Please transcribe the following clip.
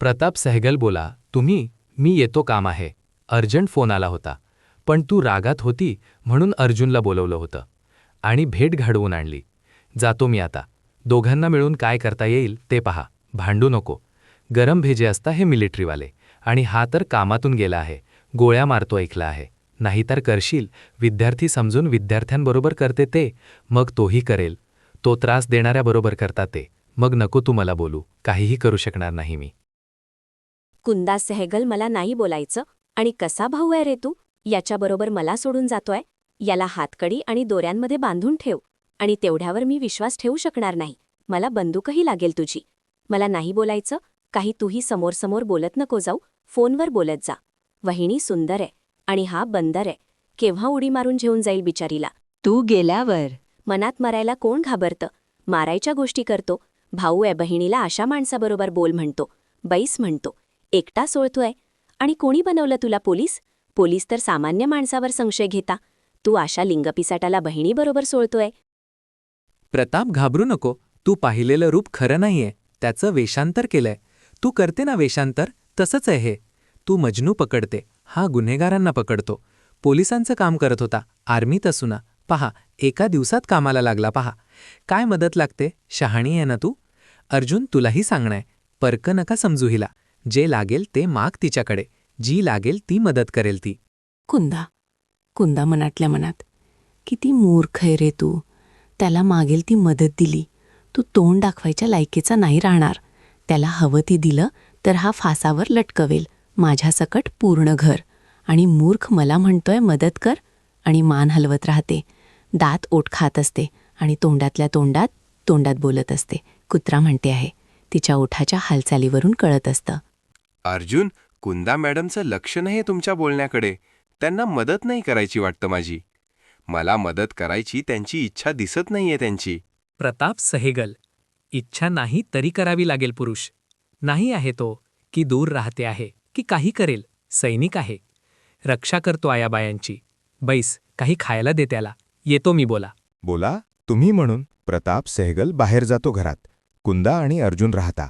प्रताप सहगल बोला, तुम्ही? मी येतो, काम आहे. अर्जंट फोन आला होता. पण तू रागात होती म्हणून अर्जुनला बोलवलं होतं आणि भेट घडवून आणली. जातो मी आता. दोघांना मिळून काय करता येईल ते पहा. भांडू नको. गरम भेजे असता हे मिलिटरीवाले, आणि हा तर कामातून गेला आहे. गोळ्या मारतो ऐकला आहे. नाहीतर करशील, विद्यार्थी समजून विद्यार्थ्यांबरोबर करते ते, मग तोही करेल. तो त्रास देणाऱ्याबरोबर करता ते, मग नको तू मला बोलू. काहीही करू शकणार नाही मी. कुंदा सहगल, मला नाही बोलायचं. आणि कसा भाऊ आहे रे तू? याच्याबरोबर मला सोडून जातोय? याला हातकडी आणि दोऱ्यांमध्ये बांधून ठेव. आणि तेवढ्यावर मी विश्वास ठेवू शकणार नाही. मला बंदूकही लागेल तुझी. मला नाही बोलायचं. काही तूही समोर बोलत नको जाऊ. फोनवर बोलत जा. वहिनी सुंदर आहे आणि हा बंदर आहे. केव्हा उडी मारून घेऊन जाईल बिचारीला. तू गेल्यावर. मनात मरायला कोण घाबरतं? मारायच्या गोष्टी करतो. भाऊ आहे, बहिणीला अशा माणसाबरोबर बोल म्हणतो, बैस म्हणतो. एकटा सोळतोय. आणि कोणी बनवलं तुला पोलीस? पोलीस तर सामान्य माणसावर संशय घेता. तू अशा लिंगपिसाटाला बहिणीबरोबर सोळतोय. प्रताप, घाबरू नको. तू पाहिलेलं रूप खरं नाहीये. त्याचं वेषांतर केलंय. तू करते ना वेषांतर, तसंच आहे हे. तू मजनू पकडते, हा गुन्हेगारांना पकडतो. पोलिसांचं काम करत होता, आर्मीत असू ना. पहा, एका दिवसात कामाला लागला पहा. काय मदत लागते? शहाणी आहे ना तू? अर्जुन, तुलाही सांगणंय, परक नका समजू हिला. जे लागेल ते माग तिच्याकडे. जी लागेल ती मदत करेल ती. कुंदा मनातल्या मनात. किती मूर्ख आहे रे तू. त्याला मागेल ती मदत दिली. तू तोंड दाखवायच्या लायकीचा नाही राहणार. त्याला हवं ते दिलं तर हा फासावर लटकवेल, माझ्यासकट पूर्ण घर. आणि मूर्ख मला म्हणतोय मदत कर, आणि मान हलवत राहते. दात ओठ खात असते आणि तोंडातल्या तोंडात बोलत असते. कुत्रा म्हणते आहे. तिच्या ओठाच्या हालचालीवरून कळत असतं. अर्जुन, कुंदा मॅडमचं लक्ष नाहीये तुमच्या बोलण्याकडे. त्यांना मदत नाही करायची वाटतं माझी. मला मदत करायची त्यांची इच्छा दिसत नाहीये त्यांची. प्रताप सहगल, इच्छा नाही तरी करावी लागेल. पुरुष नाही आहे तो, की दूर राहते आहे, की काही करेल. सैनिक आहे, रक्षा करतो आयाबायांची. बैस, काही खायला दे त्याला. येतो मी. बोला. बोला तुम्ही म्हणून प्रताप सहगल बाहेर जातो घरात. कुंदा आणि अर्जुन राहता.